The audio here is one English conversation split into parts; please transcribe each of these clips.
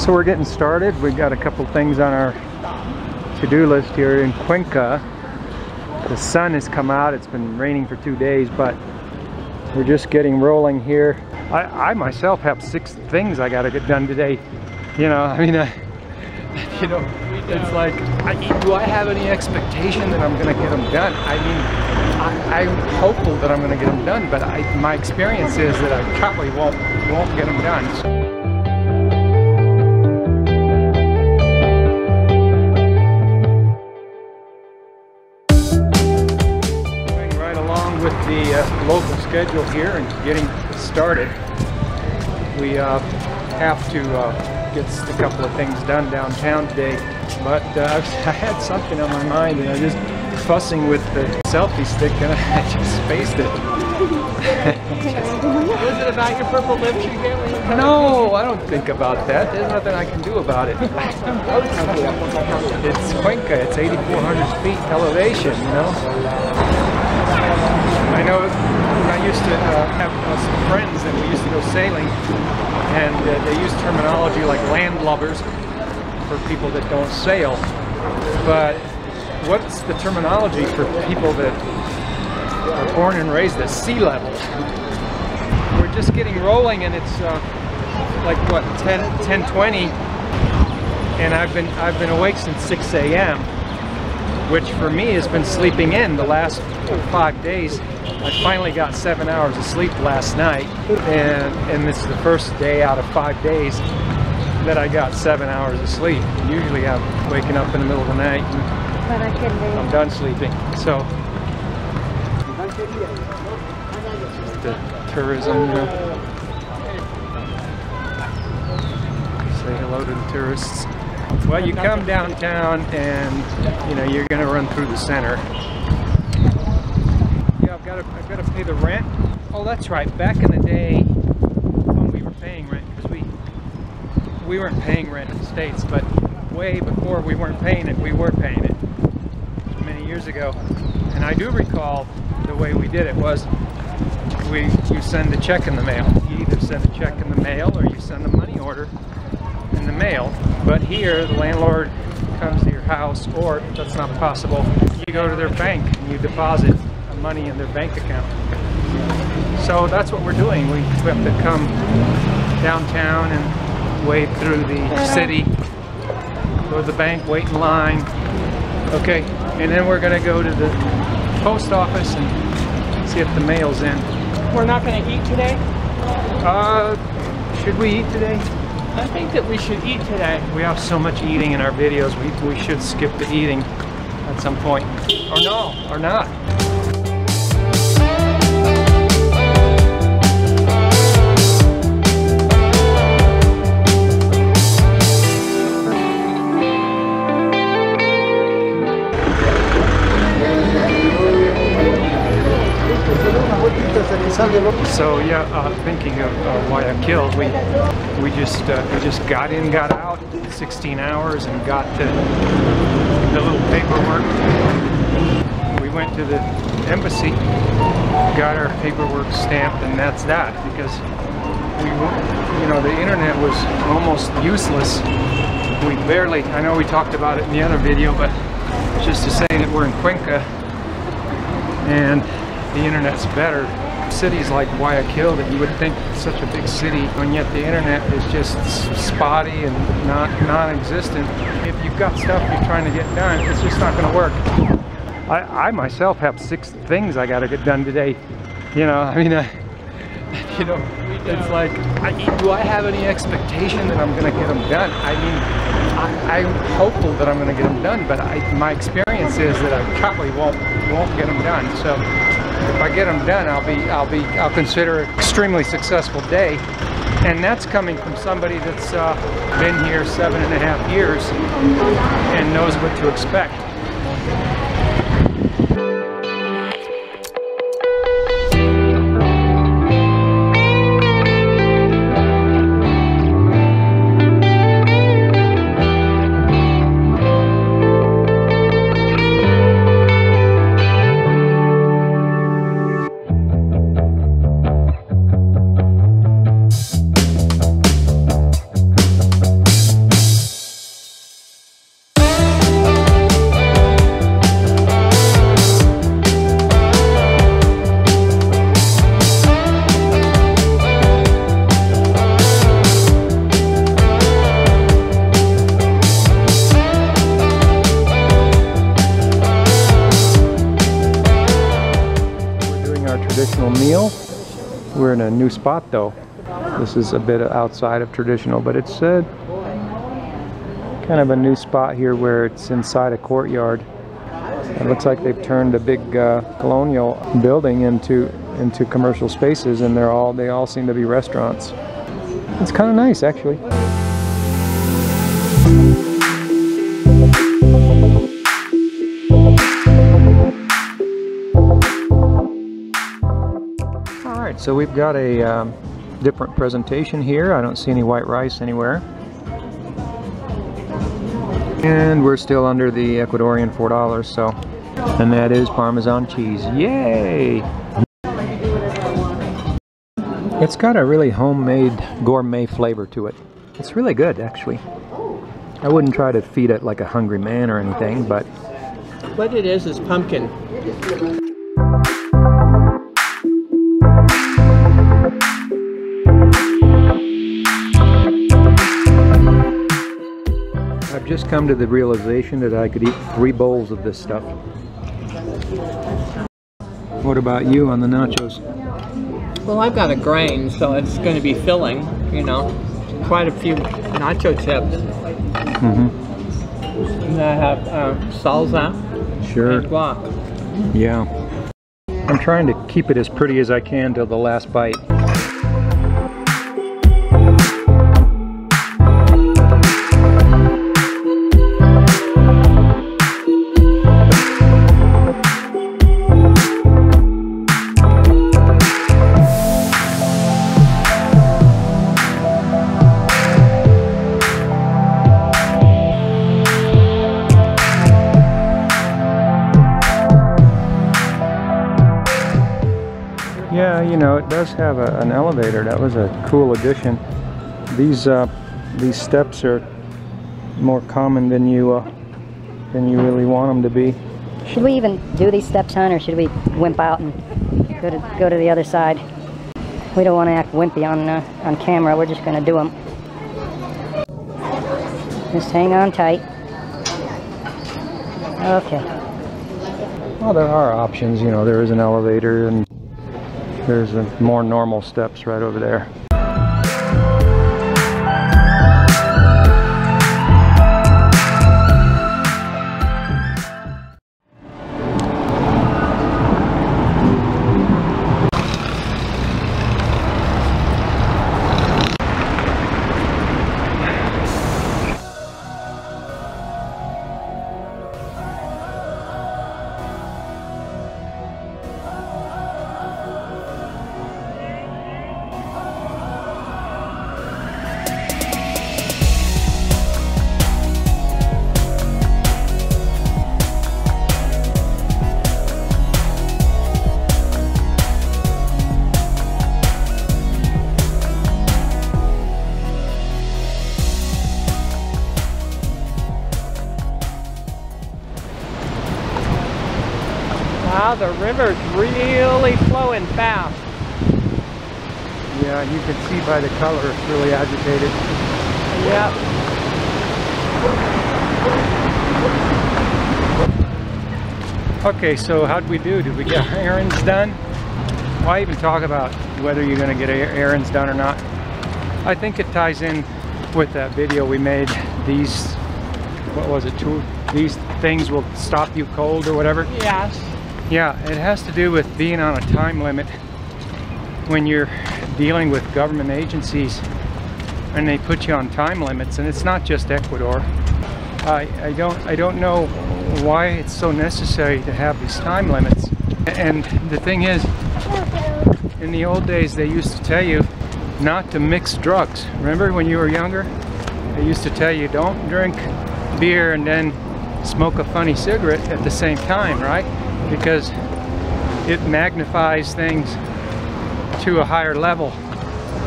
So we're getting started. We've got a couple things on our to-do list here in Cuenca. The sun has come out. It's been raining for 2 days, but we're just getting rolling here. I myself have 6 things I gotta get done today. You know, I mean, you know, it's like, do I have any expectation that I'm gonna get them done? I mean, I'm hopeful that I'm gonna get them done, but my experience is that I probably won't get them done. With the local schedule here and getting started, we have to get a couple of things done downtown today, but I had something on my mind and I was just fussing with the selfie stick and I just spaced it. Was it about your purple lips you get? No, I don't think about that. There's nothing I can do about it. It's Cuenca, it's 8,400 feet elevation, you know? I know I used to have some friends and we used to go sailing, and they use terminology like landlubbers for people that don't sail. But what's the terminology for people that are born and raised at sea level? We're just getting rolling and it's like what, 10:20, and I've been awake since 6 a.m. which for me has been sleeping in the last 5 days. I finally got 7 hours of sleep last night, and this is the first day out of 5 days that I got 7 hours of sleep. Usually I'm waking up in the middle of the night and I'm done sleeping. So just the tourism, you know. Say hello to the tourists. Well, you come downtown and you know you're gonna run through the center. I've got to pay the rent. Oh, that's right. Back in the day when we were paying rent, because we weren't paying rent in the States, but way before we weren't paying it, we were paying it many years ago. And I do recall the way we did it was you send a check in the mail. You either send a check in the mail or you send a money order in the mail. But here, the landlord comes to your house, or if that's not possible, you go to their bank and you deposit money in their bank account. So that's what we're doing. We have to come downtown and wade through the city, go to the bank, wait in line. Okay, and then we're gonna go to the post office and see if the mail's in. We're not gonna eat today? Should we eat today? I think that we should eat today. We have so much eating in our videos, we should skip the eating at some point. Or no, or not. So yeah, thinking of Guayaquil, we just got in, got out, 16 hours, and got the little paperwork. We went to the embassy, got our paperwork stamped, and that's that. Because you know, the internet was almost useless. We barely. I know we talked about it in the other video, but just to say that we're in Cuenca and the internet's better. Cities like Guayaquil that you would think is such a big city, and yet the internet is just spotty and non-existent. If you've got stuff you're trying to get done, it's just not going to work. I myself have 6 things I got to get done today. You know, I mean, you know, it's like, do I have any expectation that I'm going to get them done? I mean, I'm hopeful that I'm going to get them done, but my experience is that I probably won't get them done. So if I get them done, I'll consider it an extremely successful day, and that's coming from somebody that's been here 7.5 years and knows what to expect. traditional meal. We're in a new spot though. This is a bit outside of traditional, but it's kind of a new spot here where it's inside a courtyard. It looks like they've turned a big colonial building into commercial spaces, and they all seem to be restaurants. It's kind of nice actually. Alright, so we've got a different presentation here. I don't see any white rice anywhere. And we're still under the Ecuadorian $4, so. And that is Parmesan cheese. Yay! It's got a really homemade gourmet flavor to it. It's really good actually. I wouldn't try to feed it like a hungry man or anything, but... What it is pumpkin. I've just come to the realization that I could eat 3 bowls of this stuff. What about you on the nachos? Well, I've got a grain, so it's going to be filling, you know. Quite a few nacho chips. Mm-hmm. And I have salsa Sure. and guac. Yeah. I'm trying to keep it as pretty as I can till the last bite. Yeah, you know, it does have an elevator. That was a cool addition. These steps are more common than you really want them to be. Should we even do these steps, hon, or should we wimp out and go to the other side? We don't want to act wimpy on camera. We're just going to do them. Just hang on tight. Okay. Well, there are options. You know, there is an elevator and there's more normal steps right over there. Wow, the river's really flowing fast. Yeah, you can see by the color it's really agitated. Yep. Okay, so how'd we do? Did we get our errands done? Why even talk about whether you're going to get errands done or not? I think it ties in with that video we made. These, what was it, these things will stop you cold or whatever? Yes. Yeah, it has to do with being on a time limit when you're dealing with government agencies and they put you on time limits, and it's not just Ecuador. I don't know why it's so necessary to have these time limits. And the thing is, in the old days they used to tell you not to mix drugs. Remember when you were younger? They used to tell you don't drink beer and then smoke a funny cigarette at the same time, right? Because it magnifies things to a higher level,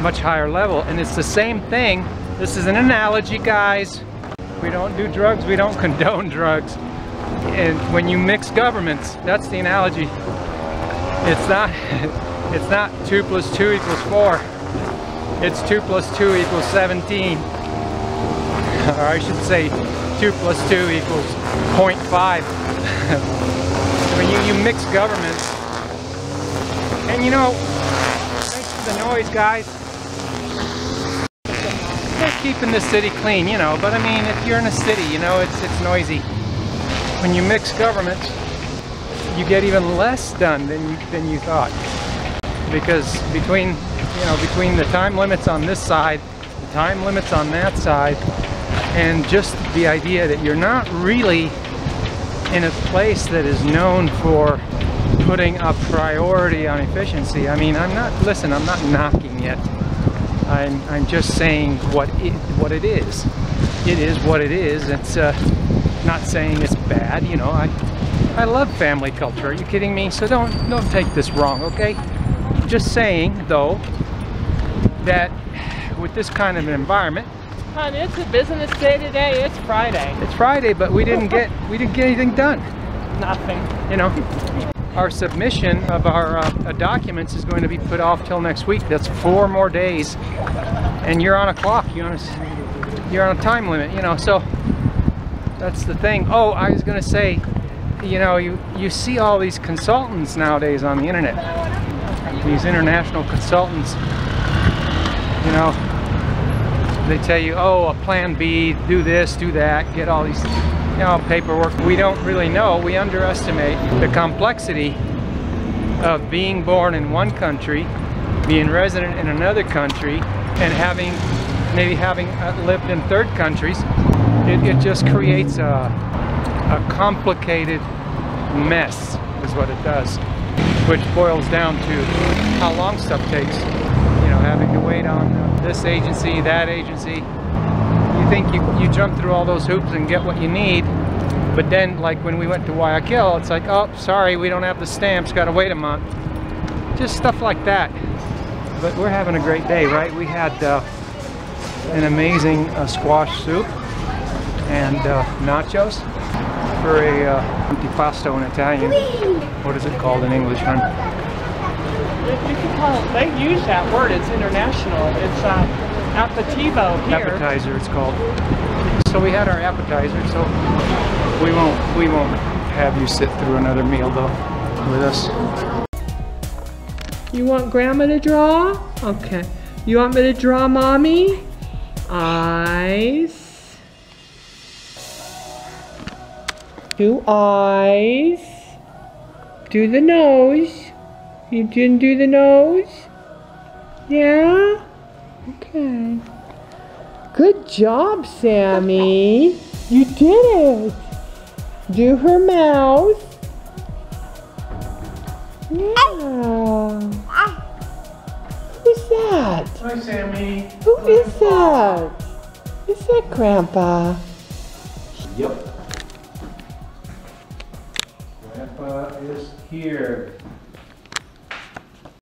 much higher level. And it's the same thing. This is an analogy, guys. We don't do drugs, we don't condone drugs. And when you mix governments, that's the analogy. It's not 2 + 2 = 4. It's 2 + 2 = 17. Or I should say 2 + 2 = 0.5. When you mix governments And you know, thanks for the noise, guys. They're keeping the city clean, you know, but I mean, if you're in a city, you know, it's noisy. When you mix governments, you get even less done than you thought. Because between the time limits on this side, the time limits on that side, and just the idea that you're not really in a place that is known for putting a priority on efficiency. I mean, I'm not knocking it. I'm just saying what it is. It is what it is. It's not saying it's bad, you know. I love family culture. Are you kidding me? So don't take this wrong, okay? Just saying though that with this kind of an environment, Hon, it's a business day today. It's Friday. It's Friday, but we didn't get anything done. Nothing. You know, our submission of our documents is going to be put off till next week. That's 4 more days, and you're on a clock. You're on a time limit. You know, so that's the thing. Oh, I was going to say, you know, you see all these consultants nowadays on the internet. These international consultants. You know, they tell you, oh, a plan B, do this, do that, get all these, you know, paperwork. We don't really know. We underestimate the complexity of being born in one country, being resident in another country, and maybe having lived in third countries. It just creates a complicated mess, is what it does, which boils down to how long stuff takes. You know, having to wait on this agency, that agency. You think you jump through all those hoops and get what you need, but then, like when we went to Guayaquil, it's like, oh, sorry, we don't have the stamps, gotta wait a month. Just stuff like that. But we're having a great day, right? We had an amazing squash soup and nachos for a antipasto in Italian. What is it called in English, hon? You can call it, they use that word, it's international. It's aperitivo here. Appetizer, it's called. So we had our appetizer, so we won't have you sit through another meal though with us. You want Grandma to draw? Okay. You want me to draw, Mommy? Eyes. 2 eyes. Do the nose. You didn't do the nose? Yeah? Okay. Good job, Sammy. You did it. Do her mouth. Yeah. Who's that? Hi, Sammy. Who is that? Is that Grandpa? Yep. Grandpa is here.